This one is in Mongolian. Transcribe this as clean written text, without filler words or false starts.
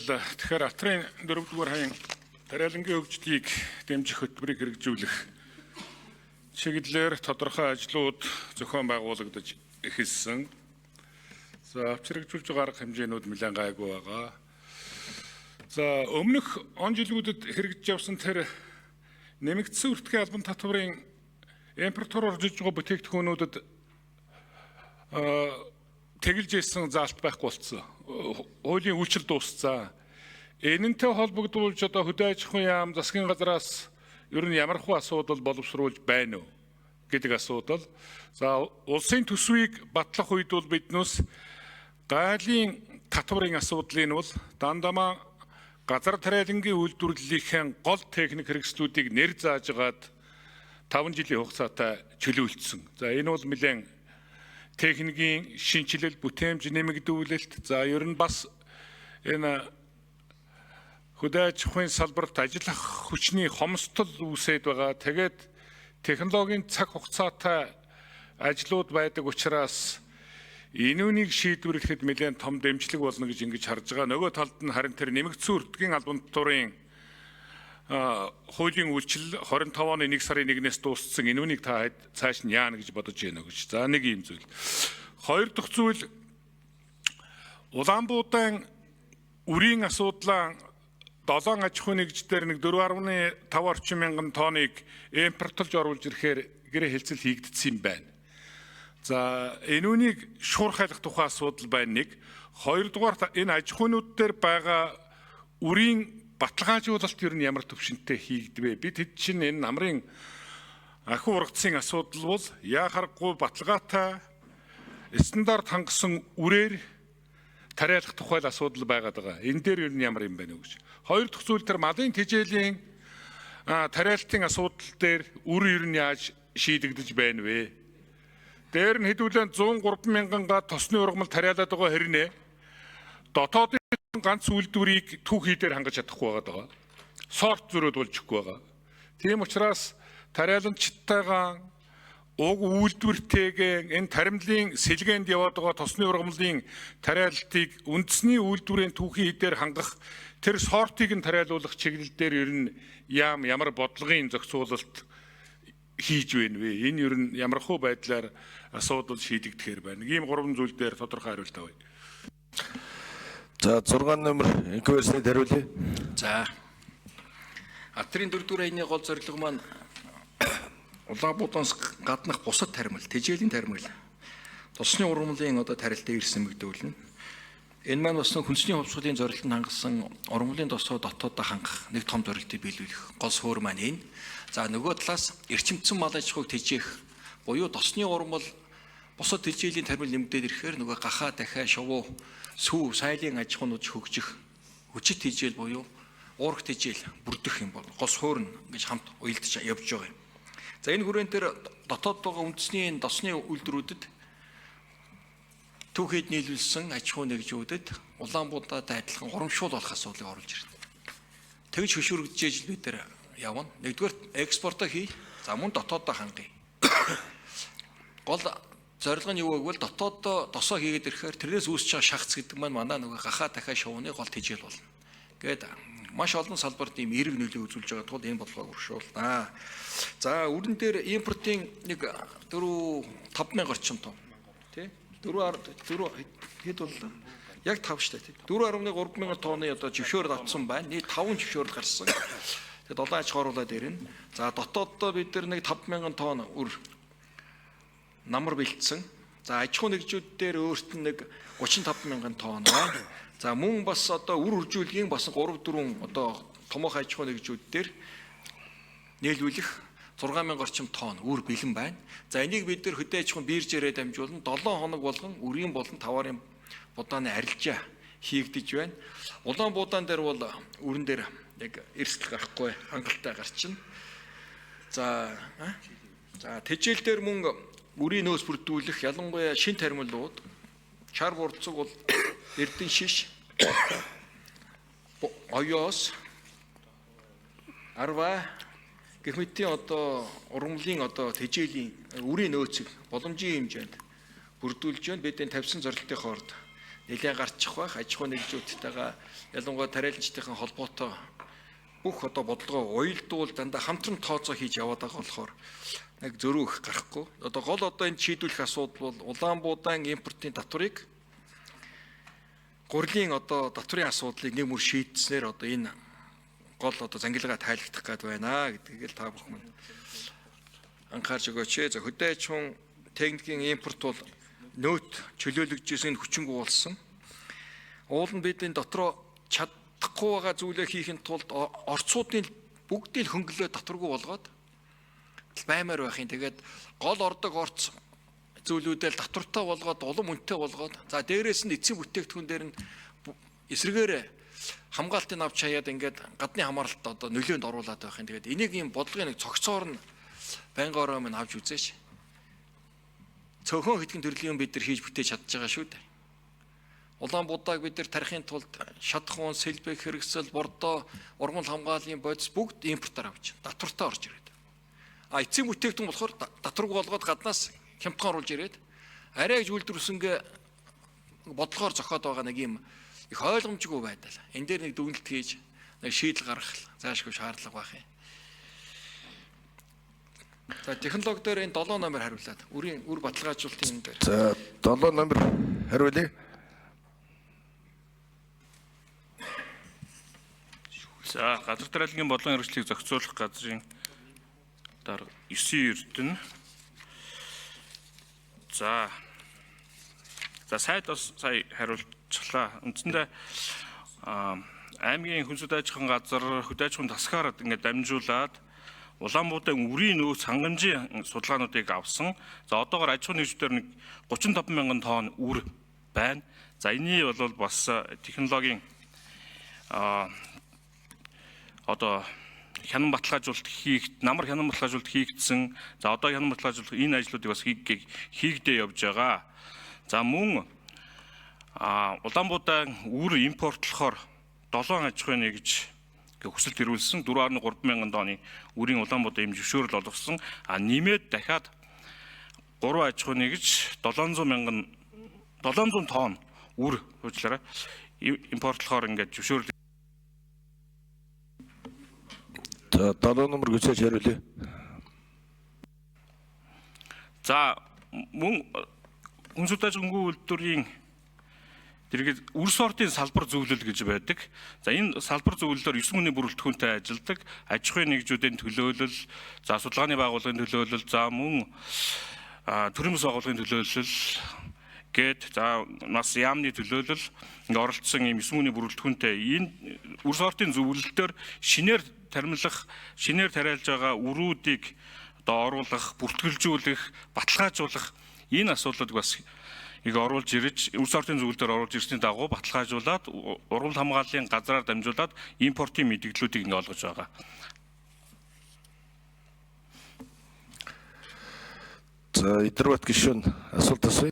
баярлалаа. Тэгэхээр Атрын 4-р хаян тариалангийн хөгжлийг дэмжих хөтөлбөрийг хэрэгжүүлэх чиглэлээр тодорхой ажлууд зохион байгуулагдаж эхэлсэн. За авчирэгжүүлж байгаа арга хэмжээнүүд нэлээд гайгүй байгаа. За өмнөх он жилүүдэд хэрэгжиж явсан тэр нэмэгдсэн үртгэн албан татварын импортороор орж иж байгаа бүтээгдэхүүнүүдэд тэгэлж ийсэн заалт байхгүй болсон. Хуулийн үйлчил дууссан. Энэнтэй холбогдуулж одоо хөдөө аж ахуйн яам засгийн газраас ер нь ямархуу асуудал боловсруулж байна уу гэдэг асуудал. За улсын төсвийг батлах үед бол биднээс гайлын татварын асуудлыг нь бол дандамаа газар тариалангийн үйлдвэрлэлийн гол техник хэрэгслүүдийг нэр зааж агаад 5 жилийн хугацаатай чөлөөлсөн. За энэ бол нэлээд техникийн шинжилэл, бүтээмж нэмэгдүүлэлт, за ер нь бас энэ хөдөө аж ахуйн салбарт ажиллах хүчний хомсдол үүсээд байгаа. Тэгээд технологийн цаг хугацаатай ажлууд байдаг учраас энүүнийг шийдвэрлэхэд нэлээд том дэмжлэг болно гэж ингэж харж байгаа. Нөгөө талд нь харин тэр нэмэгдсэн үртгэн албан татварын хуулийн үйлчил 25 оны 1 сарын 1-ээс дууссан. Энүүнийг та цааш нь яана гэж бодож байна гэж. За нэг юм зүйл. Хоёр дахь зүйл Улаанбуудайн үрийн асуудлаа 7 аж ахуйн нэгждэр нэг 4.5 орчим мянган тонныг импортлж оруулж ирэхээр гэрээ хэлцэл хийгдсэн юм байна. За энүүнийг шуурхайлах тухай асуудал байна нэг. Хоёрдугаар энэ аж ахуйнууд дээр байгаа үрийн баталгаажуулалт ер нь ямар төвшөнтэй хийгдвэ? Бид хэд чинь энэ намрын ахиу ургацын асуудал бол яахаргүй баталгаатай стандарт хангасан үрээр тариалах тухай асуудал байгаад байгаа. Энэ дээр ер нь ямар юм байна вэ гэж. Хоёр дахь зүйл тэр малын тэжээлийн тариалтын асуудал дээр үр ер нь яаж шийдэгдэж байна вэ? Дээр нь хэдүүлэн 103 мянганга тосны ургамал тариалаад байгаа хэрнээ дотоодын ганц үйлдвэрийг түүхий дээр хангаж чадахгүй байгаа. Сорт зөрөөд болж өгөхгүй байгаа. Тийм учраас тариаламжтайгаа уг үйлдвэртэйгээ энэ таримлын сэлгээнд яваад байгаа тосны ургамлын тариалтыг үндэсний үйлдвэрийн түүхий дээр хангах тэр сортыг нь тариалуулах чиглэл дээр ер нь ямар бодлогын зохицуулалт хийж байна вэ? Энэ ер нь ямархуу байдлаар асуудал шийдэгдэхээр байна. Ийм 3 зүйл дээр тодорхой хариулт авъя. За 6 номер инквестний хариулъя. За Атрын 4-р хаяны гол зорилго маань Улаанбуудаас гаднах бусад таримал, тэжээлийн таримал, тосны ургамлын одоо тарилтыг ирсэн мэгдүүлнэ. Энэ маань бас хүнсний хувьсгалын зорилтод хангасан ургамлын тосоо дотоодоо хангах нэг том зорилтыг биелүүлэх гол суурь маань энэ. За нөгөө талаас эрчимцэн мал аж ахуйг тэжээх буюу тосны ургамал бусад тэжээлийн таримал нэмэгдээд ирэхээр нөгөө гахаа дахиа шувуу сүү сайлын аж ахуйнууд хөгжих хүчит тэжээл буюу уурах тэжээл бүрдэх юм бол гол суурь нь гэж хамт уялдаж явж байгаа юм. За энэ хүрээнд дээр дотоод байгаа үндэсний тосны үйлдвэрүүдэд түүхэд нийлүүлсэн аж ахуй нэгжүүдэд Улаанбуудаатай адилхан урамшуул болох асуудлыг оруулж ирнэ. Тэгж хөшүүрэгдэж бид нар явна. Нэгдүгээр экспортоо хий. За мөн дотоодоо хангая. Гол зорилго нь юу гэвэл дотоодоо тосоо хийгээд ирэхээр тэрнээс үүсэж байгаа шахц гэдэг маань манай нөгөө гахаа дахиа шувууны гол тэжээл болно. Гээд маш олон салбарт ийм эерэг нөлөө үзүүлж байгаа тул энэ бодлогоо өршүүлнэ. За үрэн дээр импортын нэг 4-5 орчим тонн тий 4 хэд боллоо? Яг 5 штэ тий 4.3 мянган тонны одоо жившөөр авсан байна. Нийт 5 жившөөр гарсан. Тэгээд 7 аж хооруулаад ирнэ. За дотооддоо бид нар нэг 5 мянган тонн үр намар бэлдсэн. За аж ахуй нэгжүүд дээр өөрт нь нэг 35 мянган тонн байна. За мөн бас одоо үр үржүүлгийн бас 3-4 одоо томоохон аж ахуй нэгжүүд дээр нийлүүлэх 6,000 орчим тонн үр бэлэн байна. За энийг бид нар хөдөө аж ахуйн биржээрээ дамжуулан 7 хоног болгон үрийн болон таварын будааны арилжаа хийгдэж байна. Улаанбуудаан дээр бол үрэн дээр яг эрсдэл гарахгүй хангалттай гарчна. За тэжээл дээр мөн үрийн нөөц бүрдүүлэх ялангуяа шин таримлууд чар бурцэг бол Эрдэнэ шиш оёос арва гэх мэтийн одоо ургамлын одоо тэжээлийн үрийн нөөцийг боломжийн хэмжээнд бүрдүүлж байна. Бид энэ тавьсан зорилтын хоорд нэлээд гарчих байх. Аж ахуй нэгжүүдтэйгээ ялангуяа тариаланчдын холбоотой бүх одоо бодлогоо уялдуул дандаа хамтран тооцоо хийж яваад байгаа болохоор нэг зөрүү их гарахгүй. Одоо гол одоо энэ шийдвэрлэх асуудал бол Улаанбуудаан импортын татварыг гурлийн одоо татврын асуудлыг нэг мөр шийдснээр одоо энэ гол одоо зангилгаа тайлбарлах гээд байна гэдгийг л та бүхэн анхаарч өгөөч. За хөдөө аж ахуйн техникийн импорт бол нөөт чөлөөлөгчөөс энэ хүчингү болсон. Уул нь бидний дотроо чадахгүй байгаа зүйлээ хийхин тулд орцуудын бүгдийг хөнгөлөө татваргүй болгоод баймаар байхын. Тэгээд гол ордог орц зүйлүүдэл татвартай болгоод улам үнэтэй болгоод за дээрээс нь эцсийн бүтээгдэхүүн дээр нь эсрэгээр хамгаалтын авч хаяад ингээд гадны хамааралт одоо нөлөөнд оруулаад байхын. Тэгээд энийг ийм бодлогын нэг цогцоор нь байнгаараа минь авч үзээш. Цөөхөн хэдхэн төрлийн бид нар хийж бүтээж чадж байгаа шүү дээ. Улаанбуудааг бид нар тарихын тулд шатхуун, сэлбэг хэрэгсэл, бордоо, ургамал хамгааллын бодис бүгд импортоор авч татвартай орж ирээд. Эцсийн бүтээгдэхүүн болохоор татваргүй болгоод гаднаас хямдхан оруулж ирээд арай гэж үйлдвэрлэсэнгээ бодлогоор зохиод байгаа нэг юм их ойлгомжгүй байдал. Энд дээр нэг дүгнэлт хийж нэг шийдэл гаргах заашгүй шаардлага байх юм. За технологи дээр энэ 7 номер хариулаад үр баталгаажуулалтын энэ дээр. За 7 номер хариулъя. За газар тариалангийн бодлогын хэрэгслийг зохицуулах газрын дарга 9 Эрдэнэ. За сайд бас сая хариулчлаа. Үндсэндээ аймгийн хүнсүд аж ахуйн газар хөдөө аж ахуйн тасгаар ингээд дамжуулаад Улаанбуудаан үрийн нөөц хангамжийн судалгаануудыг авсан. За одоогоор аж ахуйн нэгжүүдээр нэг 35,000 тонн үр байна. За энэний бол бас технологийн одоо хянан баталгаажуулалт намар хянан баталгаажуулалт хийгдсэн. За одоо хянан баталгаажуулалт энэ ажлуудыг бас хийгдээ явж байгаа. За мөн Улаанбуудаан үр импортлохоор 7 аж ахуйн нэгж хүсэлт ирүүлсэн 4.3 мянган тонны үрийн Улаанбуудаан эм зөвшөөрөл олгосон. Нэмээд дахиад 3 аж ахуйн нэгж 700 тонн үр хуучлаараа импортлохоор ингээд зөвшөөрөл. За 7 номер гүцээж хариулъя. За мөн хүнсүд аж ахуйн үйлдвэрийн тэргээд үр сортын салбар зөвлөл гэж байдаг. За энэ салбар зөвлөлөөр 9 хүний бүрэлдэхүүнтэй ажилладаг аж ахуйн нэгжүүдийн төлөөлөл, за судалгааны байгууллагын төлөөлөл, за мөн төрийн бас байгууллагын төлөөлөл гээд за нас яамны төлөөлөл ингээ оролцсон ийм 9 хүний бүрэлдэхүүнтэй энэ үр сортын зөвлөлтөөр шинээр тариалж байгаа үрүүдийг одоо оруулах, бүртгэлжүүлэх, баталгаажуулах энэ асуудлыг бас ಈಗ оруулж ирж үр сортын зөвлөлтөөр оруулж ирсний дагуу баталгаажуулаад ургамал хамгааллын газраар дамжуулаад импортын мэдээллүүдийг ингээ олгож байгаа. За Идэрбат гишүүн асуулт асууя.